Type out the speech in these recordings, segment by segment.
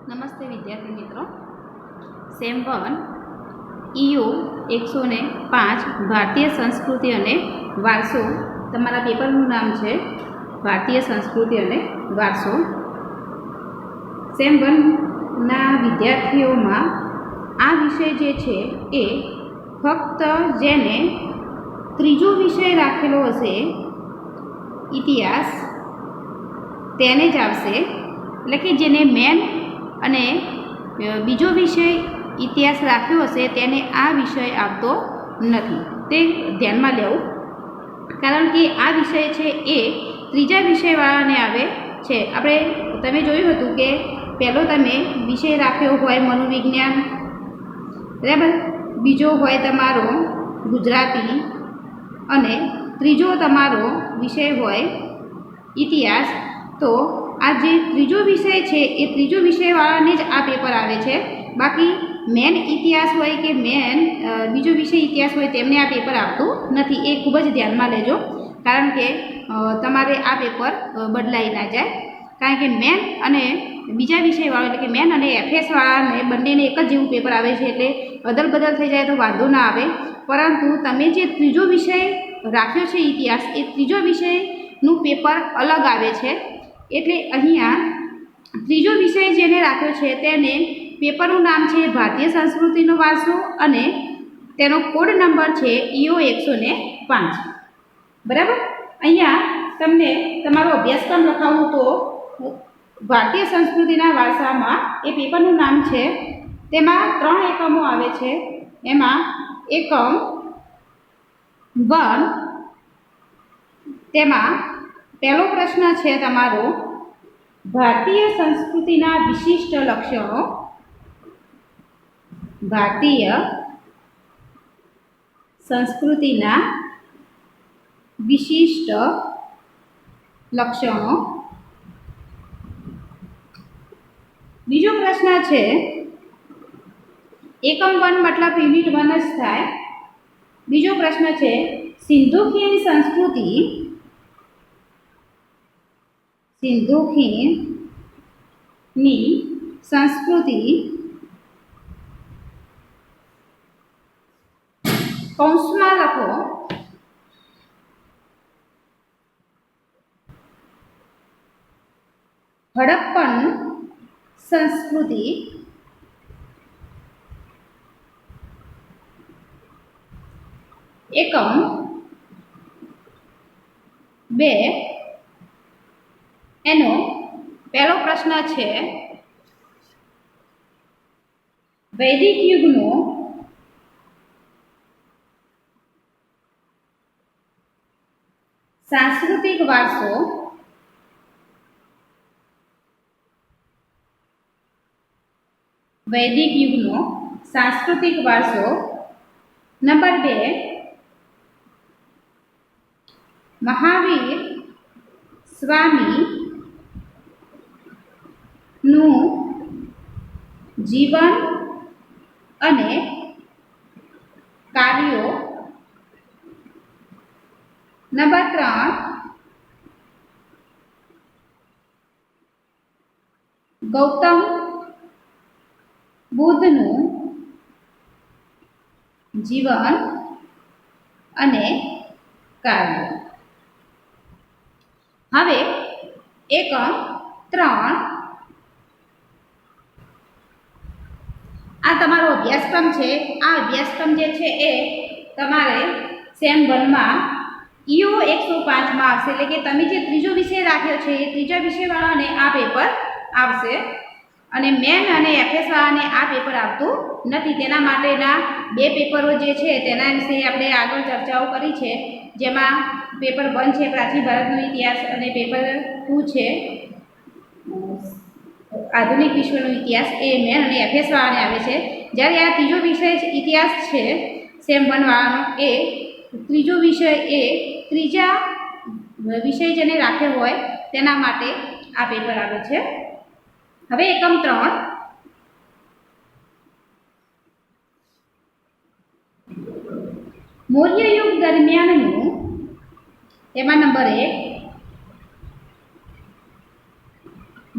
નમસ્તે વિદ્યાર્થી મિત્રો, સેમ 1 EU 105 ભારતીય સંસ્કૃતિ અને વારસો. તમારા પેપરનું નામ છે ભારતીય સંસ્કૃતિ અને વારસો. સેમ 1ના વિદ્યાર્થીઓમાં આ વિષય જે છે એ ફક્ત જેને ત્રીજો વિષય રાખેલો હશે ઇતિહાસ તેને જ આવશે. એટલે કે જેને મેન અને બીજો વિષય ઇતિહાસ રાખ્યો હશે તેને આ વિષય આવતો નથી. તે ધ્યાનમાં લેવું, કારણ કે આ વિષય છે એ ત્રીજા વિષયવાળાને આવે છે. તમે જોયું હતું કે પહેલો તમે વિષય રાખ્યો હોય મનોવિજ્ઞાન, બરાબર, બીજો હોય તમારો ગુજરાતી અને ત્રીજો તમારો વિષય હોય ઇતિહાસ. તો આ જે ત્રીજો વિષય છે એ ત્રીજો વિષયવાળાને જ આ પેપર આવે છે. બાકી મેન ઇતિહાસ હોય કે મેન બીજો વિષય ઇતિહાસ હોય તેમને આ પેપર આવતું નથી. એ ખૂબ જ ધ્યાનમાં લેજો, કારણ કે તમારે આ પેપર બદલાઈ ના જાય. કારણ કે મેન અને બીજા વિષયવાળો એટલે કે મેન અને એફએસવાળાને બંનેને એક જ જેવું પેપર આવે છે. એટલે અદલ બદલ થઈ જાય તો વાંધો ના આવે. પરંતુ તમે જે ત્રીજો વિષય રાખ્યો છે ઇતિહાસ, એ ત્રીજો વિષયનું પેપર અલગ આવે છે. એટલે અહીંયા ત્રીજો વિષય જેને રાખ્યો છે તેને પેપરનું નામ છે ભારતીય સંસ્કૃતિનો વારસો અને તેનો કોડ નંબર છે EO 105. બરાબર. અહીંયા તમને તમારો અભ્યાસક્રમ લખાવું તો ભારતીય સંસ્કૃતિના વારસામાં એ પેપરનું નામ છે. તેમાં 3 એકમો આવે છે. એમાં એકમ 1, તેમાં પહેલો પ્રશ્ન છે તમારો ભારતીય સંસ્કૃતિના વિશિષ્ટ લક્ષણો. ભારતીય સંસ્કૃતિના વિશિષ્ટ લક્ષણો. બીજો પ્રશ્ન છે એકમ 1 મતલબ યુનિટ 1 જ થાય. બીજો પ્રશ્ન છે સિંધુ ખીણ સંસ્કૃતિ, સિંધુ ખીણની સંસ્કૃતિ કૌંસમાં લખો હડપ્પન સંસ્કૃતિ, એકમ 2 એનો પહેલો પ્રશ્ન છે વૈદિક યુગનો સાંસ્કૃતિક વારસો. વૈદિક યુગનો સાંસ્કૃતિક વારસો. નંબર 2 મહાવીર સ્વામી નું જીવન અને કાર્યો. નંબર 3 ગૌતમ બુદ્ધનું જીવન અને કાર્યો. હવે એકમ 3 આ તમારો અભ્યાસક્રમ છે. આ અભ્યાસક્રમ જે છે એ તમારે સેમ 1માં EO 105માં આવશે. એટલે કે તમે જે ત્રીજો વિષય રાખ્યો છે એ ત્રીજા વિષયવાળાને આ પેપર આવશે અને મેન અને એફએસવાળાને આ પેપર આવતું નથી. તેના માટેના 2 પેપરો જે છે તેના વિશે આપણે આગળ ચર્ચાઓ કરી છે. જેમાં પેપર 1 છે પ્રાચીન ભારતનો ઇતિહાસ અને પેપર 2 છે આધુનિક વિશ્વનો ઇતિહાસ. એ મેન અને એફએસવાળાને આવે છે. જ્યારે આ ત્રીજો વિષય ઇતિહાસ છે સેમ 1 વાળાનો, એ ત્રીજો વિષય એ ત્રીજા વિષય જેને રાખ્યો હોય તેના માટે આ પેપર આવે છે. હવે એકમ 3 મૌર્ય યુગ દરમિયાનનું, તેમાં નંબર 1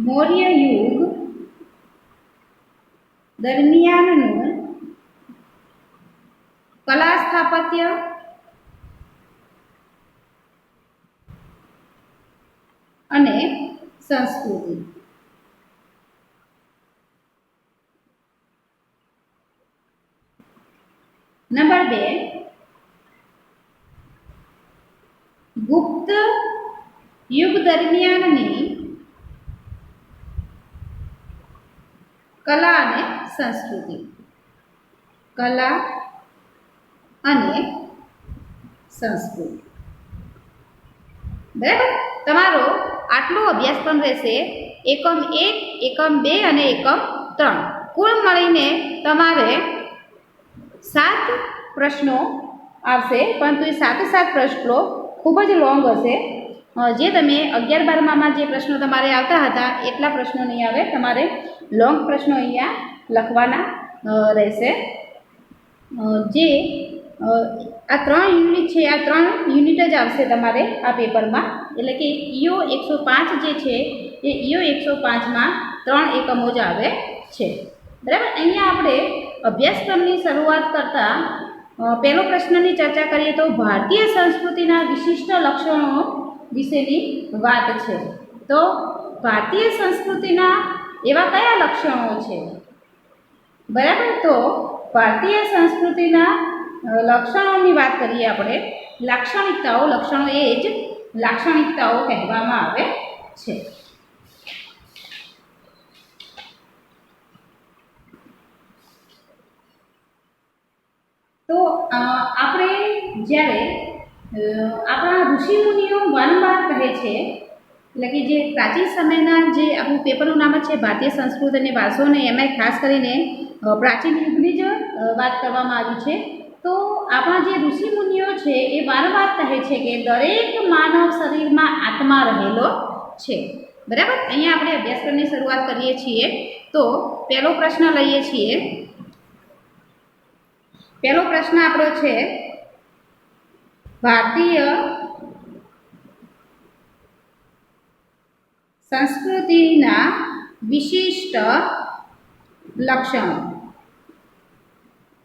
મૌર્ય યુગ દરમિયાનનું કલા સ્થાપત્ય અને સંસ્કૃતિ. નંબર 2, ગુપ્ત યુગ દરમિયાનની કલા અને સંસ્કૃતિ. કલા અને સંસ્કૃતિ. બરાબર. તમારો આટલો અભ્યાસક્રમ રહેશે. એકમ 1, એકમ 2 અને એકમ 3 કુલ મળીને તમારે 7 પ્રશ્નો આવશે, પરંતુ એ 7 પ્રશ્નો ખૂબ જ લોંગ હશે. જે તમે 11, 12માં જે પ્રશ્નો તમારે આવતા હતા એટલા પ્રશ્નો નહીં આવે. તમારે લોંગ પ્રશ્નો અહીંયા લખવાના રહેશે. જે આ 3 યુનિટ છે, આ 3 યુનિટ જ આવશે તમારે આ પેપરમાં. એટલે કે EO 105 જે છે એ EO 105માં 3 એકમો જ આવે છે. બરાબર. અહીંયા આપણે અભ્યાસક્રમની શરૂઆત કરતાં પહેલો પ્રશ્નની ચર્ચા કરીએ તો ભારતીય સંસ્કૃતિના વિશિષ્ટ લક્ષણો વિશેની વાત છે. તો ભારતીય સંસ્કૃતિના એવા કયા લક્ષણો છે? બરાબર. તો ભારતીય સંસ્કૃતિના લક્ષણોની વાત કરીએ આપણે. લાક્ષણિકતાઓ, લક્ષણો એ જ લાક્ષણિકતાઓ કહેવામાં આવે છે. તો આપણે જ્યારે આપણા ઋષિમુનિઓ વારંવાર કહે છે, એટલે કે જે પ્રાચીન સમયના જે આપણું પેપરનું નામ જ છે ભારતીય સંસ્કૃતિ અને વારસો, ને એમાં ખાસ કરીને પ્રાચીન યુગની જ વાત કરવામાં આવી છે. તો આપણા જે ઋષિમુનિઓ છે એ વારંવાર કહે છે કે દરેક માનવ શરીરમાં આત્મા રહેલો છે. બરાબર. અહીંયા આપણે અભ્યાસક્રમની શરૂઆત કરીએ છીએ. તો પહેલો પ્રશ્ન લઈએ છીએ. પહેલો પ્રશ્ન આપણો છે ભારતીય સંસ્કૃતિના વિશિષ્ટ લક્ષણો.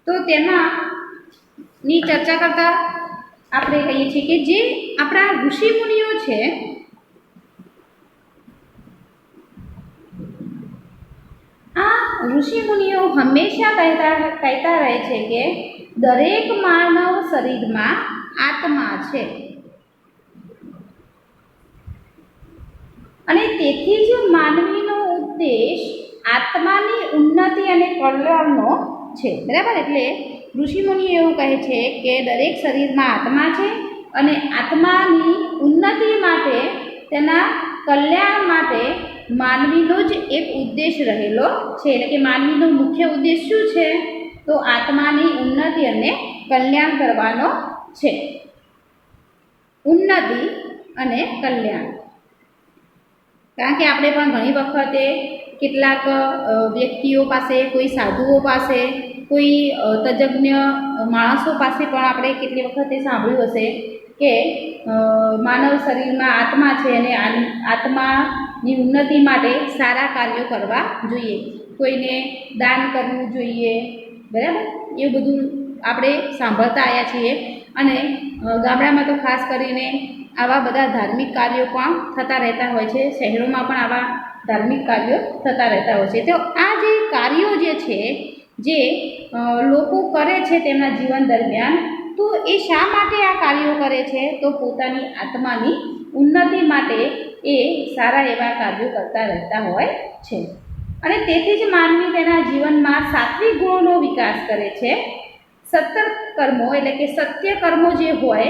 તો તેમાંની ચર્ચા કરતા આપણે કહીએ છીએ કે જે આપણા ઋષિમુનિઓ છે આ ઋષિમુનિઓ હંમેશા કહેતા રહે છે કે દરેક માનવ શરીરમાં આત્મા છે, અને તેથી જ માનવીનો ઉદ્દેશ આત્માની ઉન્નતિ અને કલ્યાણનો છે. બરાબર. એટલે ઋષિમુનિ એવું કહે છે કે દરેક શરીરમાં આત્મા છે અને આત્માની ઉન્નતિ માટે, તેના કલ્યાણ માટે માનવીનો જ એક ઉદ્દેશ રહેલો છે. એટલે કે માનવીનો મુખ્ય ઉદ્દેશ શું છે? તો આત્માની ઉન્નતિ અને કલ્યાણ કરવાનો છે. ઉન્નતિ અને કલ્યાણ. કારણ કે આપણે પણ ઘણી વખતે કેટલાક વ્યક્તિઓ પાસે, કોઈ સાધુઓ પાસે, કોઈ તજજ્ઞ માણસો પાસે પણ આપણે કેટલી વખતે સાંભળ્યું હશે કે માનવ શરીરમાં આત્મા છે અને આત્માની ઉન્નતિ માટે સારા કાર્યો કરવા જોઈએ, કોઈને દાન કરવું જોઈએ. બરાબર. એવું બધું આપણે સાંભળતા આવ્યા છીએ. અને ગામડામાં તો ખાસ કરીને આવા બધા ધાર્મિક કાર્યો પણ થતા રહેતા હોય છે. શહેરોમાં પણ આવા ધાર્મિક કાર્યો થતા રહેતા હોય છે. તો આ જે કાર્યો જે છે, જે લોકો કરે છે તેમના જીવન દરમિયાન, તો એ શા માટે આ કાર્યો કરે છે? તો પોતાની આત્માની ઉન્નતિ માટે એ સારા એવા કાર્યો કરતા રહેતા હોય છે. અને તેથી જ માનવી તેના જીવનમાં સાત્વિક ગુણોનો વિકાસ કરે છે. સત્તર કર્મો એટલે કે સત્ય કર્મો જે હોય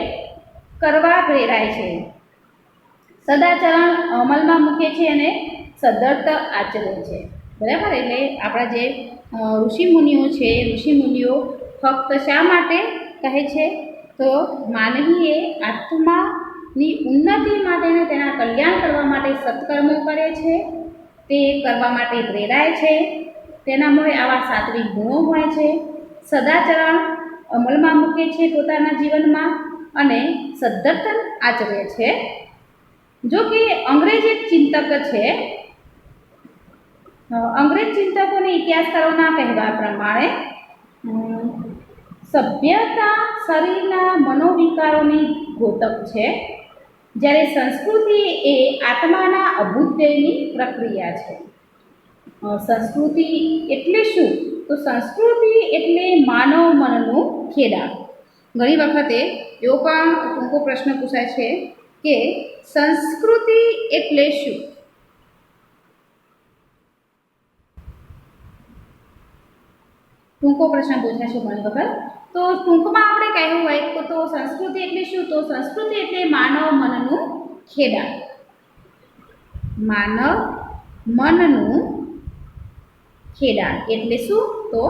કરવા પ્રેરાય છે, સદાચરણ અમલમાં મૂકે છે અને સદ્ધર્ત આચરે છે. બરાબર. એટલે આપણા જે ઋષિમુનિઓ છે, ઋષિમુનિઓ ફક્ત શા માટે કહે છે? તો માનવીએ આત્માની ઉન્નતિ માટે અને તેના કલ્યાણ કરવા માટે સત્કર્મો કરે છે, તે કરવા માટે પ્રેરાય છે. તેના મળે આવા સાત્વિક ગુણો હોય છે, સદાચરણ અમલમાં મૂકે છે પોતાના જીવનમાં અને સદ્ધર્ત આચરે છે. જો કે અંગ્રેજ એક ચિંતક છે અંગ્રેજ ચિંતકો અને ઇતિહાસકારોના કહેવા પ્રમાણે સભ્યતા શરીરના મનોવિકારોની ઘોતક છે, જ્યારે સંસ્કૃતિ એ આત્માના અભ્યુદયની પ્રક્રિયા છે. સંસ્કૃતિ એટલે શું? તો સંસ્કૃતિ એટલે માનવ મનનું ખેડાણ. ઘણી વખતે એવો પણ ટૂંકો પ્રશ્ન પૂછાય છે કે સંસ્કૃતિ એટલે શું? ટૂંકો પ્રશ્ન પૂછાય છે ઘણી વખત. તો ટૂંકમાં આપણે કહેવું હોય તો સંસ્કૃતિ એટલે શું? તો સંસ્કૃતિ એટલે માનવ મનનું ખેડાણ. માનવ મનનું ખેડાણ એટલે શું? તો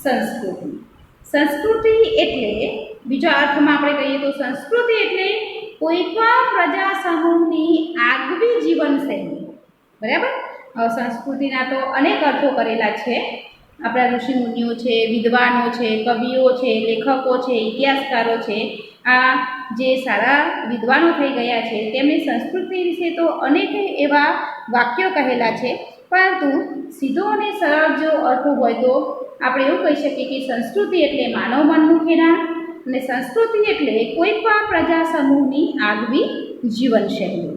સંસ્કૃતિ. સંસ્કૃતિ એટલે બીજા અર્થમાં આપણે કહીએ તો સંસ્કૃતિ એટલે કોઈ પણ પ્રજા સમૂહની આગવી જીવનશૈલી. બરાબર. સંસ્કૃતિના તો અનેક અર્થો કરેલા છે. આપણા ઋષિમુનિઓ છે, વિદ્વાનો છે, કવિઓ છે, લેખકો છે, ઇતિહાસકારો છે. આ જે સારા વિદ્વાનો થઈ ગયા છે તેમણે સંસ્કૃતિ વિશે તો અનેક એવા વાક્યો કહેલા છે, પરંતુ સીધો અને સરળ જો અર્થ હોય તો આપણે એવું કહી શકીએ કે સંસ્કૃતિ એટલે માનવ મનનું ખેડાણ અને સંસ્કૃતિ એટલે કોઈ પણ પ્રજા સમૂહની આગવી જીવનશૈલી.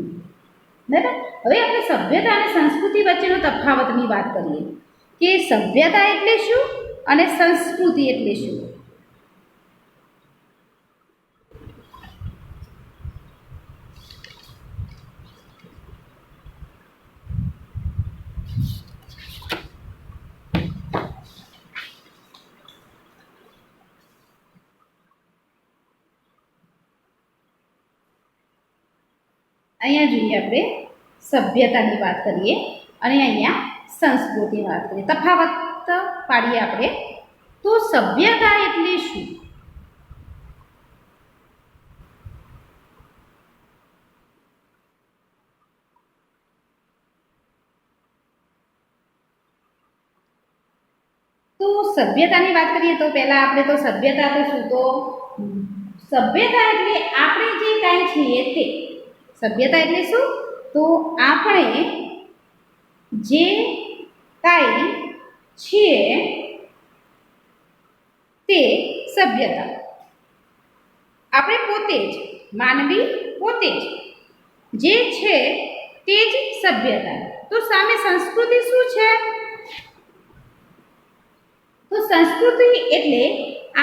બરાબર. હવે આપણે સભ્યતા અને સંસ્કૃતિ વચ્ચેનો તફાવતની વાત કરીએ કે સભ્યતા એટલે શું અને સંસ્કૃતિ એટલે શું? અહીંયા જોઈએ આપણે સભ્યતાની વાત કરીએ અને અહીંયા સંસ્કૃતિની વાત કરીએ. તફાવત પાડીએ આપણે. તો સભ્યતા એટલે શું? તો સભ્યતાની વાત કરીએ તો પહેલા આપણે તો સભ્યતા તો શું? તો સભ્યતા એટલે આપણે જે કાંઈ છીએ તે. સભ્યતા એટલે શું? તો આપણે જે કાંઈ છીએ તે સભ્યતા. આપણે પોતે જ માનવી પોતે જ જે છે તે જ સભ્યતા. તો સામે સંસ્કૃતિ શું છે? તો સંસ્કૃતિ એટલે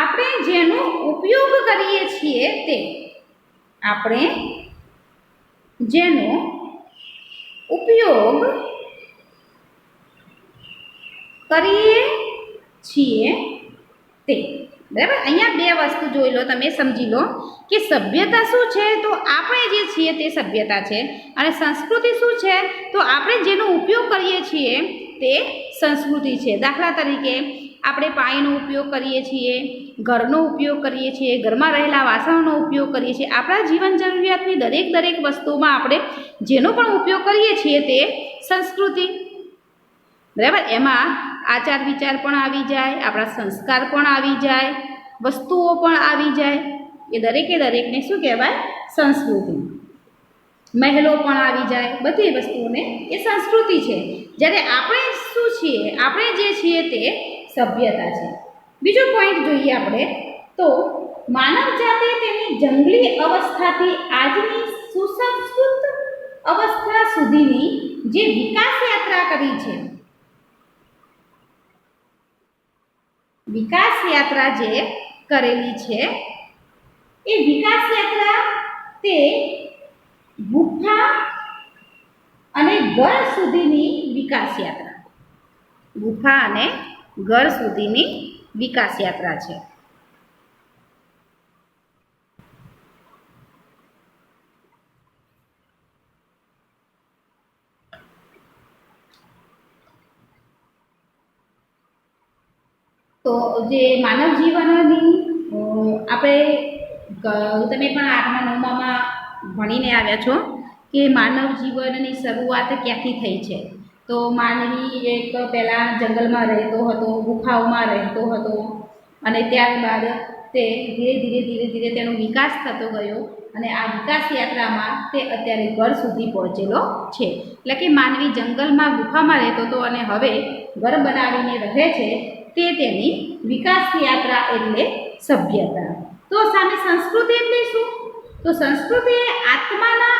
આપણે જેનો ઉપયોગ કરીએ છીએ તે. આપણે જેનો ઉપયોગ કરીએ છીએ તે. બરાબર. અહીંયા બે વસ્તુ જોઈ લો, તમે સમજી લો કે સભ્યતા શું છે? તો આપણે જે છીએ તે સભ્યતા છે અને સંસ્કૃતિ શું છે? તો આપણે જેનો ઉપયોગ કરીએ છીએ તે સંસ્કૃતિ છે. દાખલા તરીકે આપણે પાણીનો ઉપયોગ કરીએ છીએ, ઘરનો ઉપયોગ કરીએ છીએ, ઘરમાં રહેલા વાસણોનો ઉપયોગ કરીએ છીએ. આપણા જીવન જરૂરિયાતની દરેક વસ્તુમાં આપણે જેનો પણ ઉપયોગ કરીએ છીએ તે સંસ્કૃતિ. બરાબર. એમાં આચાર વિચાર પણ આવી જાય, આપણા સંસ્કાર પણ આવી જાય, વસ્તુઓ પણ આવી જાય. એ દરેકને શું કહેવાય? સંસ્કૃતિ. મહેલો પણ આવી જાય, બધી વસ્તુઓને એ સંસ્કૃતિ છે. જ્યારે આપણે શું છીએ? આપણે જે છીએ તે સભ્યતા છે. બીજો પોઈન્ટ જોઈએ આપણે તો માનવ જાતે તેની જંગલી અવસ્થાથી આજની સુસંસ્કૃત અવસ્થા સુધીની જે વિકાસ યાત્રા કરી છે, વિકાસ યાત્રા જે કરેલી છે એ વિકાસ યાત્રા તે ગુફા અને ઘર સુધીની વિકાસ યાત્રા. ગુફા અને ઘર સુધીની વિકાસ યાત્રા છે. તો જે માનવ જીવનની આપણે તમે પણ 8મા 9મામાં ભણીને આવ્યા છો કે માનવ જીવનની શરૂઆત ક્યાંથી થઈ છે? તો માનવી એક પહેલાં જંગલમાં રહેતો હતો, ગુફાઓમાં રહેતો હતો અને ત્યારબાદ તે ધીરે ધીરે તેનો વિકાસ થતો ગયો અને આ વિકાસ યાત્રામાં તે અત્યારે ઘર સુધી પહોંચેલો છે. એટલે કે માનવી જંગલમાં ગુફામાં રહેતો હતો અને હવે ઘર બનાવીને રહે છે. તે તેની વિકાસ યાત્રા એટલે સભ્યતા. તો સામે સંસ્કૃતિ એટલે શું? તો સંસ્કૃતિ એ આત્માના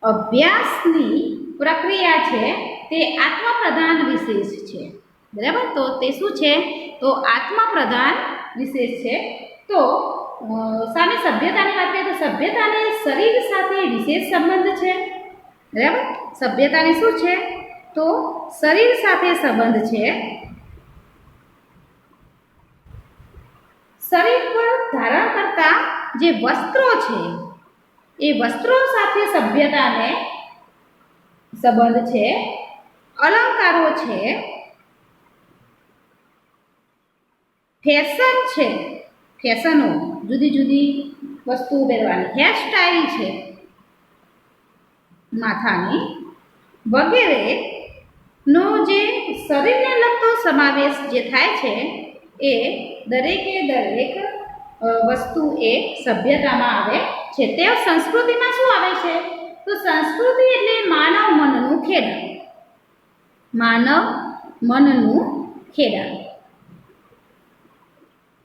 અભ્યાસની પ્રક્રિયા છે. તે આત્મપ્રધાન વિશેષ છે. બરાબર, તો તે શું છે? તો આત્મપ્રધાન વિશેષ છે. તો સામે સભ્યતાની વાત કરીએ તો સભ્યતાને શરીર સાથે વિશેષ સંબંધ છે. બરાબર, સભ્યતાને શું છે? તો શરીર સાથે સંબંધ છે. શરીર પર ધારણ કરતા જે વસ્ત્રો છે એ વસ્ત્રો સાથે સભ્યતાને સંબંધ છે. અલંકારો છે, ફેશન છે, ફેશનો જુદી જુદી વસ્તુઓ પહેરવાની, હેરસ્ટાઇલ છે માથાની વગેરે નો જે શરીરને લગતો સમાવેશ જે થાય છે એ દરેકે દરેક વસ્તુ એ સભ્યતામાં આવે છે. તે સંસ્કૃતિમાં શું આવે છે? તો સંસ્કૃતિ એટલે માનવ મનનું ખેડાણ. માનવ મનનું ખેડાણ.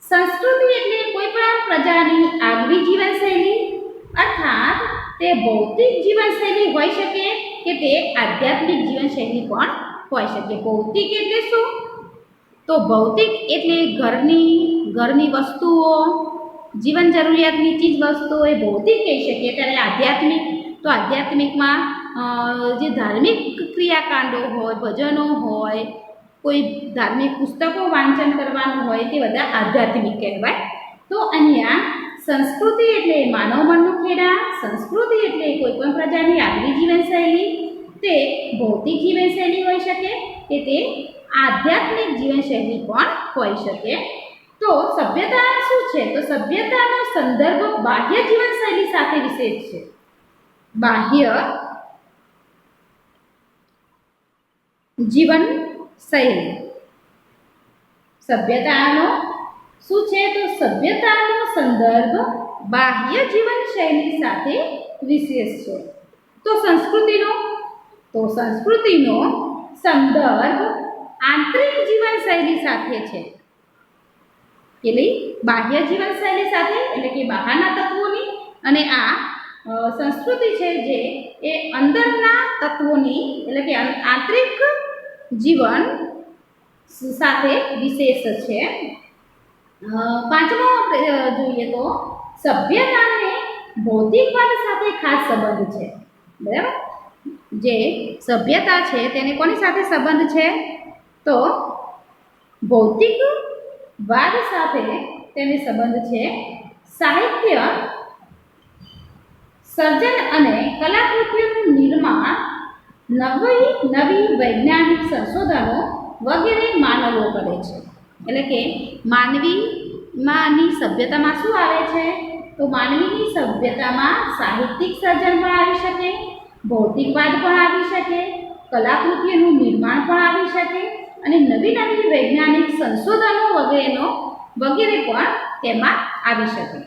સંસ્કૃતિ એટલે કોઈ પણ પ્રજાની આગવી જીવનશૈલી, અર્થાત તે ભૌતિક જીવનશૈલી હોઈ શકે કે તે આધ્યાત્મિક જીવનશૈલી પણ હોઈ શકે. ભૌતિક એટલે શું? તો ભૌતિક એટલે ઘરની વસ્તુઓ, જીવન જરૂરિયાતની ચીજ વસ્તુઓ એ ભૌતિક કહી શકીએ. ત્યારે આધ્યાત્મિક, તો આધ્યાત્મિકમાં જે ધાર્મિક ક્રિયાકાંડો હોય, ભજનો હોય, કોઈ ધાર્મિક પુસ્તકો વાંચન કરવાનું હોય, તે બધા આધ્યાત્મિક કહેવાય. તો અહીંયા સંસ્કૃતિ એટલે માનવ મનનું ખેડાણ. સંસ્કૃતિ એટલે કોઈ પણ પ્રજાની આગવી જીવનશૈલી. તે ભૌતિક જીવનશૈલી હોઈ શકે કે તે આધ્યાત્મિક જીવનશૈલી પણ હોઈ શકે. તો સભ્યતા શું છે? તો સભ્યતાનો સંદર્ભ બાહ્ય જીવનશૈલી સાથે વિશેષ છે. બાહ્ય જીવનશૈલી. સભ્યતાનો શું છે? તો સભ્યતાનો સંદર્ભ બાહ્ય જીવનશૈલી સાથે વિશેષ છે. તો સંસ્કૃતિનો સંદર્ભ આંતરિક જીવનશૈલી સાથે છે. એટલે બાહ્ય જીવનશૈલી સાથે એટલે કે બહારના તત્વોની, અને આ સંસ્કૃતિ છે જે એ અંદરના તત્વોની એટલે કે આંતરિક જીવન સાથે વિશેષ છે. પાંચમો જોઈએ તો સભ્યતાને ભૌતિકવાદ સાથે ખાસ સંબંધ છે. બરાબર, જે સભ્યતા છે તેને કોની સાથે સંબંધ છે? તો ભૌતિકવાદ સાથે તેને સંબંધ છે. સાહિત્ય, સર્જન અને કલાકૃતિઓનું નિર્માણ, નવી વૈજ્ઞાનિક સંશોધનો વગેરે માનવો કરે છે. એટલે કે માનવીમાંની સભ્યતામાં શું આવે છે? તો માનવીની સભ્યતામાં સાહિત્યિક સર્જન પણ આવી શકે, ભૌતિકવાદ પણ આવી શકે, કલાકૃતિઓનું નિર્માણ પણ આવી શકે, અને નવી વૈજ્ઞાનિક સંશોધનો વગેરે પણ તેમાં આવી શકે.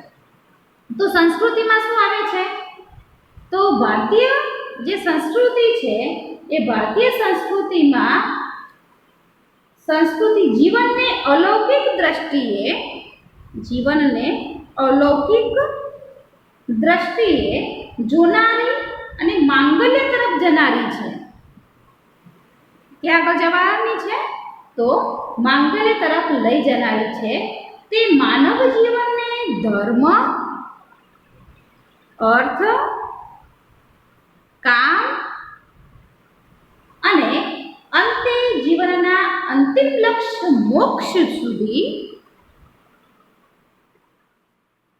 તો સંસ્કૃતિમાં શું આવે છે? તો ભારતીય જે સંસ્કૃતિ છે એ ભારતીય સંસ્કૃતિ જીવનને અલૌકિક દ્રષ્ટિએ જોનારી અને માંગલ્ય તરફ જનારી છે. ક્યાં આગળ જવાની છે? તો માંગલ્ય તરફ લઈ જનારી છે. તે માનવ જીવનને ધર્મ, અર્થ, કામ અને અંતે જીવનના અંતિમ લક્ષ્ય મોક્ષ સુધી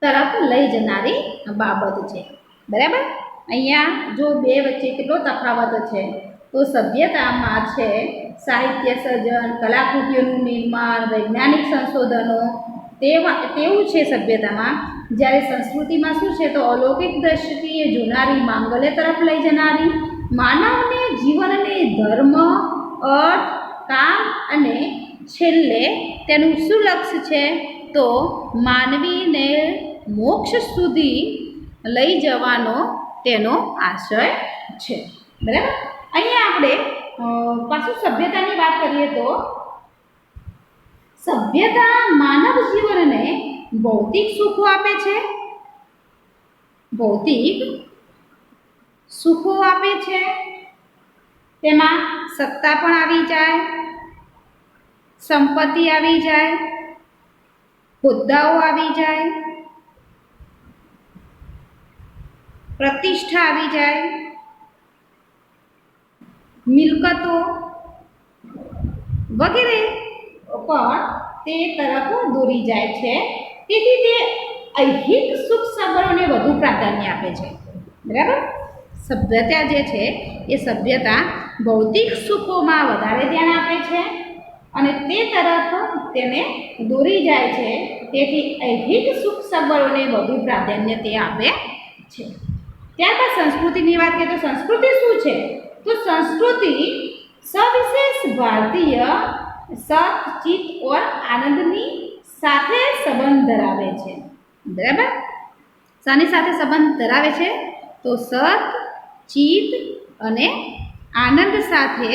તરફ લઈ જનારી બાબત છે. બરાબર, અહીંયા જો બે વચ્ચે કેટલો તફાવત છે? તો સભ્યતામાં છે સાહિત્ય સર્જન, કલાકૃતિઓનું નિર્માણ, વૈજ્ઞાનિક સંશોધનો, તેવું છે સભ્યતામાં. જ્યારે સંસ્કૃતિમાં શું છે? તો અલૌકિક દ્રષ્ટિએ જોનારી, માંગલ્ય તરફ લઈ જનારી, માનવને જીવનને ધર્મ, અર્થ, કામ અને છેલ્લે તેનું શું લક્ષ્ય છે? તો માનવીને મોક્ષ સુધી લઈ જવાનો તેનો આશય છે. બરાબર. અહીંયા આપણે પાછું સભ્યતાની વાત કરીએ તો સભ્યતા માનવ જીવનને ભૌતિક સુખો આપે છે. ભૌતિક સુખો આપે છે. તેમાં સત્તા પણ આવી જાય, સંપત્તિ આવી જાય, હોદ્દાઓ આવી જાય, પ્રતિષ્ઠા આવી જાય, મિલકતો વગેરે પણ તે તરફ દોરી જાય છે. તેથી તે ઐહિક સુખ સગવડોને વધુ પ્રાધાન્ય આપે છે. બરાબર. સભ્યતા જે છે એ સભ્યતા ભૌતિક સુખોમાં વધારે ધ્યાન આપે છે અને તે તરફ તેને દોરી જાય છે. તેથી ઐહિક સુખ સગવડોને વધુ પ્રાધાન્ય તે આપે છે. ત્યારબાદ સંસ્કૃતિની વાત કરીએ તો સંસ્કૃતિ શું છે? તો સંસ્કૃતિ સવિશેષ ભારતીય સત, ચિત્ત और આનંદની સાથે સંબંધ ધરાવે છે. બરાબર. શાની સાથે સંબંધ ધરાવે છે? તો સત, ચિત્ત અને આનંદ સાથે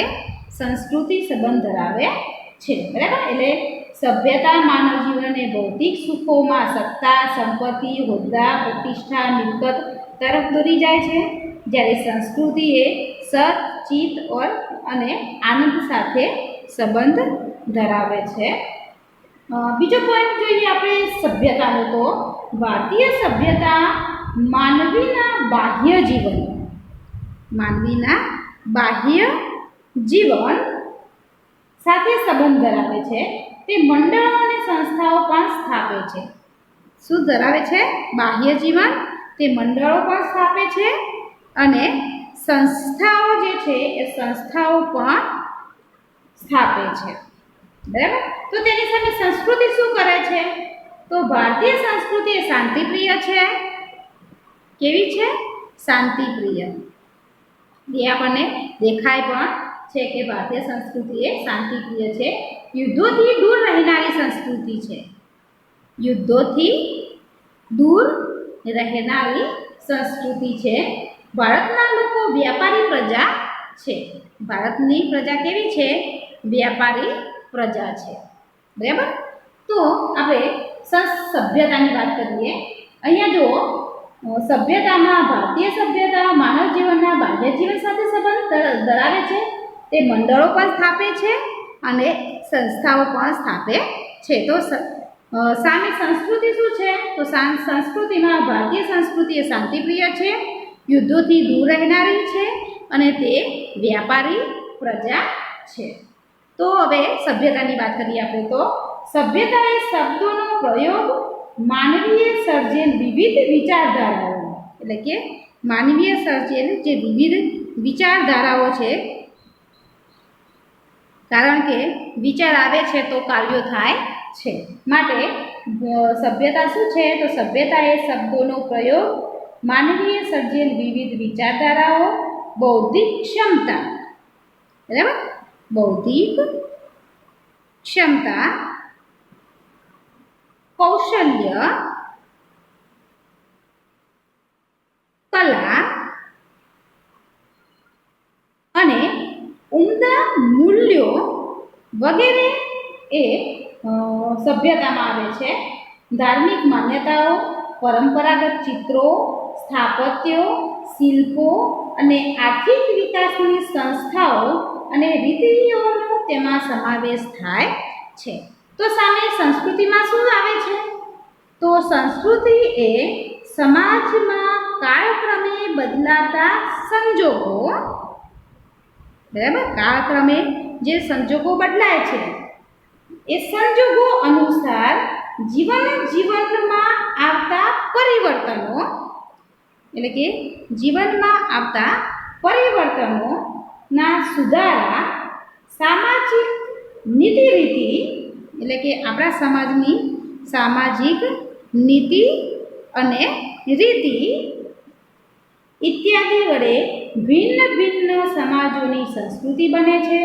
સંસ્કૃતિ સંબંધ ધરાવે છે. બરાબર. એટલે સભ્યતા માનવ જીવનને ભૌતિક સુખોમાં સત્તા, સંપત્તિ, હોદ્દા, પ્રતિષ્ઠા, મિલકત તરફ દોરી જાય છે, જ્યારે સંસ્કૃતિ એ સત, ચિત્ત અને આનંદ સાથે સંબંધ ધરાવે છે. બીજો પોઈન્ટ જોઈએ આપણે સભ્યતાનો તો ભારતીય સભ્યતા માનવીના બાહ્ય જીવન સાથે સંબંધ ધરાવે છે. તે મંડળો અને સંસ્થાઓ પણ સ્થાપે છે. શું ધરાવે છે? બાહ્ય જીવન. તે મંડળો પણ સ્થાપે છે અને સંસ્થાઓ જે છે એ સંસ્થાઓ પણ સ્થાપે છે. બરાબર. તો તેની સામે સંસ્કૃતિ શું કરે છે? તો ભારતીય સંસ્કૃતિ એ શાંતિપ્રિય છે. કેવી છે? શાંતિપ્રિય. એ આપણને દેખાય પણ છે કે ભારતીય સંસ્કૃતિ એ શાંતિપ્રિય છે. યુદ્ધોથી દૂર રહેનારી સંસ્કૃતિ છે. યુદ્ધોથી દૂર રહેનારી સંસ્કૃતિ છે. ભારતના લોકો વ્યાપારી પ્રજા છે. ભારતની પ્રજા કેવી છે? વ્યાપારી પ્રજા છે. બરાબર. તો આપણે સભ્યતાની વાત કરીએ. અહીંયા જો સભ્યતામાં ભારતીય સભ્યતા માનવ જીવનના બાહ્ય જીવન સાથે સંબંધ ધરાવે છે. તે મંડળો પણ સ્થાપે છે અને સંસ્થાઓ પણ સ્થાપે છે. તો સામે સંસ્કૃતિ શું છે? તો સંસ્કૃતિમાં ભારતીય સંસ્કૃતિ એ શાંતિપ્રિય છે, યુદ્ધોથી દૂર રહેનારી છે અને તે વ્યાપારી પ્રજા છે. તો હવે સભ્યતાની વાત કરીએ આપણે તો સભ્યતા એ શબ્દોનો પ્રયોગ માનવીય સર્જેલ વિવિધ વિચારધારાઓ, એટલે કે માનવીય સર્જેલ જે વિવિધ વિચારધારાઓ છે, કારણ કે વિચાર આવે છે તો કાર્યો થાય છે. માટે સભ્યતા શું છે? તો સભ્યતા એ શબ્દોનો પ્રયોગ માનવીય સર્જેલ વિવિધ વિચારધારાઓ, બૌદ્ધિક ક્ષમતા. બરાબર. બૌદ્ધિક ક્ષમતા, કૌશલ્ય, કલા અને ઉમદા મૂલ્યો વગેરે એ સભ્યતામાં આવે છે. ધાર્મિક માન્યતાઓ, પરંપરાગત ચિત્રો, સ્થાપત્યો, શિલ્પો અને આર્થિક વિકાસની સંસ્થાઓ અને રીતિઓનો તેમાં સમાવેશ થાય છે. તો સામે સંસ્કૃતિમાં શું આવે છે? તો સંસ્કૃતિ એ સમાજમાં કાળક્રમે બદલાતા સંજોગો, બરાબર, કાળક્રમે જે સંજોગો બદલાય છે એ સંજોગો અનુસાર જીવનમાં આવતા પરિવર્તનો, એટલે કે જીવનમાં આવતા પરિવર્તનોના સુધારા, સામાજિક નીતિ રીતિ, એટલે કે આપણા સમાજની સામાજિક નીતિ અને રીતિ ઇત્યાદિ વડે ભિન્ન ભિન્ન સમાજોની સંસ્કૃતિ બને છે.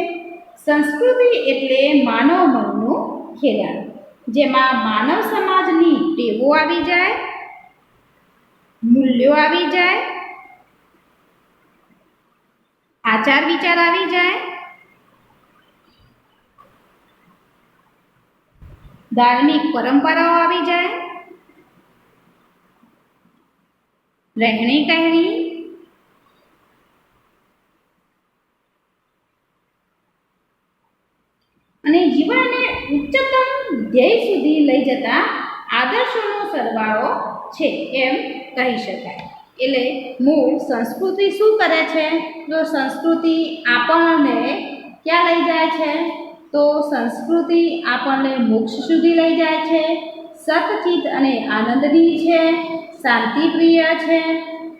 સંસ્કૃતિ એટલે માનવ મનનું ખેડાણ, જેમાં માનવ સમાજની ટેવો આવી જાય, મૂલ્યો આવી જાય, આચાર વિચાર આવી જાય, ધાર્મિક પરંપરાઓ આવી જાય, રહેણી કહેણી, અને જીવનને ઉચ્ચતમ ધ્યેય સુધી લઈ જતા આદર્શોનો સરવાળો છે એમ કહી શકાય. એટલે મૂળ સંસ્કૃતિ શું કરે છે? તો સંસ્કૃતિ આપણને ક્યાં લઈ જાય છે? તો સંસ્કૃતિ આપણને મોક્ષ સુધી લઈ જાય છે, સતચિત અને આનંદની છે, શાંતિપ્રિય છે.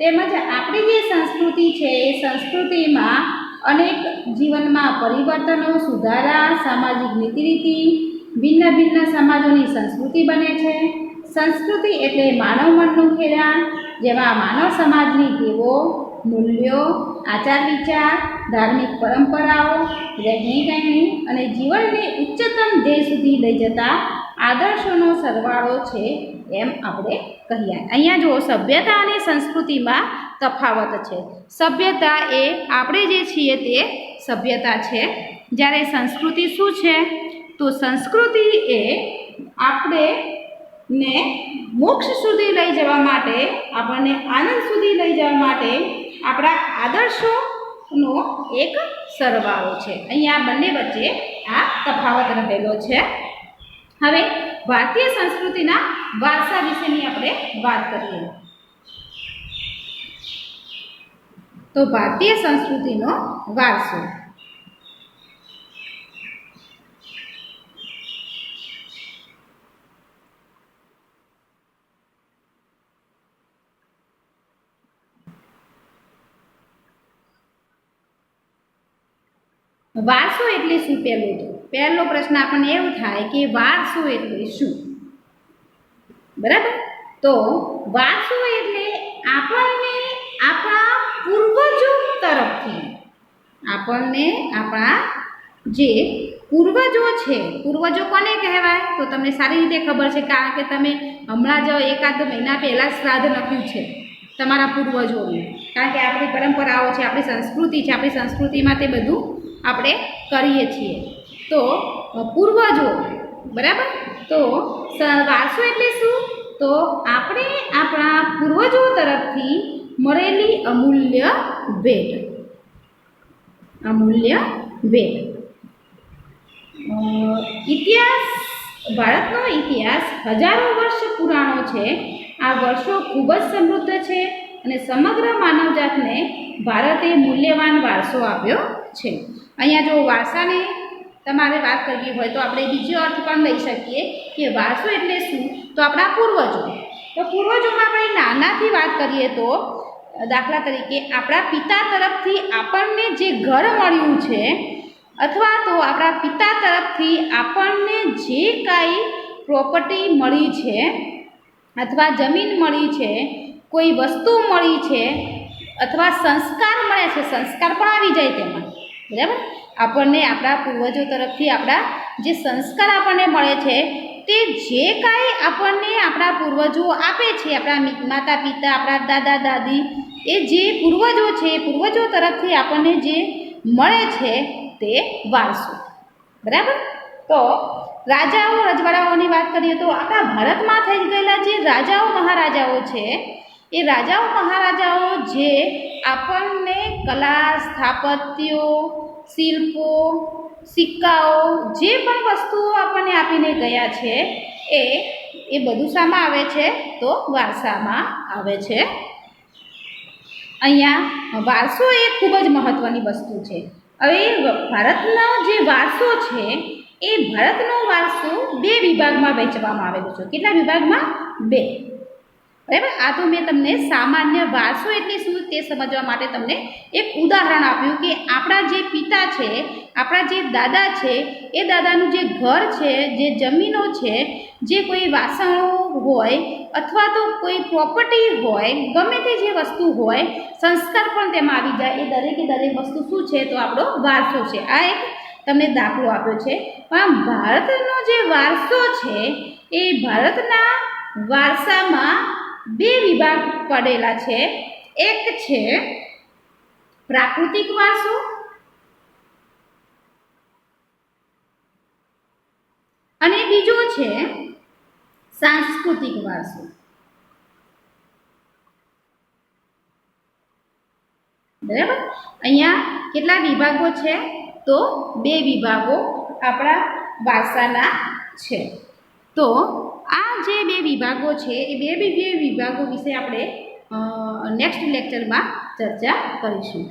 તેમજ આપણી જે સંસ્કૃતિ છે એ સંસ્કૃતિમાં અનેક જીવનમાં પરિવર્તનો, સુધારા, સામાજિક નીતિરીતિ, ભિન્ન ભિન્ન સમાજોની સંસ્કૃતિ બને છે. સંસ્કૃતિ એટલે માનવ મનનું ખેડાણ, જેમાં માનવ સમાજની ટેવો, મૂલ્યો, આચાર વિચાર, ધાર્મિક પરંપરાઓ, રહેણી કહેણી અને જીવનને ઉચ્ચતમ ધ્યેય સુધી લઈ જતા આદર્શોનો સરવાળો છે એમ આપણે કહીએ. અહીંયા જો સભ્યતા અને સંસ્કૃતિમાં તફાવત છે. સભ્યતા એ આપણે જે છીએ તે સભ્યતા છે, જ્યારે સંસ્કૃતિ શું છે? તો સંસ્કૃતિ એ આપણે ને મોક્ષ સુધી લઈ જવા માટે, આપણને આનંદ સુધી લઈ જવા માટે આપણા આદર્શોનો એક સરવાળો છે. અહીંયા બંને વચ્ચે આ તફાવત રહેલો છે. હવે ભારતીય સંસ્કૃતિના વારસા વિશેની આપણે વાત કરીએ. તો ભારતીય સંસ્કૃતિનો વારસો. વારસો એટલે શું? પહેલો પ્રશ્ન આપણને એવું થાય કે વારસો એટલે શું? બરાબર. તો વારસો એટલે આપણને આપણા પૂર્વજો તરફથી, આપણને આપણા જે પૂર્વજો છે, પૂર્વજો કોને કહેવાય? તો તમને સારી રીતે ખબર છે, કારણ કે તમે હમણાં જ એકાદ મહિના પહેલાં શ્રાદ્ધ લખ્યું છે તમારા પૂર્વજોનું. કારણ કે આપણી પરંપરાઓ છે, આપણી સંસ્કૃતિ છે, આપણી સંસ્કૃતિમાં તે બધું આપણે કરીએ છીએ. તો પૂર્વજો, બરાબર. તો વારસો એટલે શું? તો આપણે આપણા પૂર્વજો તરફથી મળેલી અમૂલ્ય ભેટ. અમૂલ્ય ભેટ. ઇતિહાસ, ભારતનો ઇતિહાસ હજારો વર્ષ પુરાણો છે. આ વર્ષો ખૂબ જ સમૃદ્ધ છે અને સમગ્ર માનવજાતને ભારતે મૂલ્યવાન વારસો આપ્યો છે. અહીંયા જો વારસાની તમારે વાત કરવી હોય તો આપણે બીજો અર્થ પણ લઈ શકીએ કે વારસો એટલે શું? તો આપણા પૂર્વજો. તો પૂર્વજોમાં આપણે નાનાથી વાત કરીએ તો દાખલા તરીકે આપણા પિતા તરફથી આપણને જે ઘર મળ્યું છે, અથવા તો આપણા પિતા તરફથી આપણને જે કાંઈ પ્રોપર્ટી મળી છે, અથવા જમીન મળી છે, કોઈ વસ્તુ મળી છે, અથવા સંસ્કાર મળે છે, સંસ્કાર પણ આવી જાય તેમાં, બરાબર. આપણને આપણા પૂર્વજો તરફથી આપણા જે સંસ્કાર આપણને મળે છે, તે જે કાંઈ આપણને આપણા પૂર્વજો આપે છે, આપણા માતા પિતા, આપણા દાદા દાદી, એ જે પૂર્વજો છે, પૂર્વજો તરફથી આપણને જે મળે છે તે વારસો, બરાબર. તો રાજાઓ રજવાડાઓની વાત કરીએ તો આપણા ભારતમાં થઈ ગયેલા જે રાજાઓ મહારાજાઓ છે, એ રાજાઓ મહારાજાઓ જે આપણને કલા, સ્થાપત્યો, શિલ્પો, સિક્કાઓ, જે પણ વસ્તુઓ આપણને આપીને ગયા છે, એ બધું શામાં આવે છે? તો વારસામાં આવે છે. અહીંયા વારસો એ ખૂબ જ મહત્ત્વની વસ્તુ છે. હવે ભારતનો જે વારસો છે, એ ભારતનો વારસો 2 વિભાગમાં વહેંચવામાં આવેલો છે. કેટલા વિભાગમાં? 2, બરાબર. આ તો મેં તમને સામાન્ય વારસો એટલે શું તે સમજવા માટે તમને એક ઉદાહરણ આપ્યું કે આપણા જે પિતા છે, આપણા જે દાદા છે, એ દાદાનું જે ઘર છે, જે જમીનો છે, જે કોઈ વાસણો હોય અથવા તો કોઈ પ્રોપર્ટી હોય, ગમે તે જે વસ્તુ હોય, સંસ્કાર પણ તેમાં આવી જાય, એ દરેકે દરેક વસ્તુ શું છે? તો આપણો વારસો છે. આ એક તમને દાખલો આપ્યો છે, પણ ભારતનો જે વારસો છે એ ભારતના વારસામાં બે વિભાગ પડેલા છે. એક છે પ્રાકૃતિક વારસો અને બીજો છે સાંસ્કૃતિક વારસો. બરાબર, અહીંયા કેટલા વિભાગો છે? તો બે વિભાગો આપણા વારસાના છે. તો આ જે બે વિભાગો છે એ બે વિભાગો વિશે આપણે નેક્સ્ટ લેક્ચરમાં ચર્ચા કરીશું.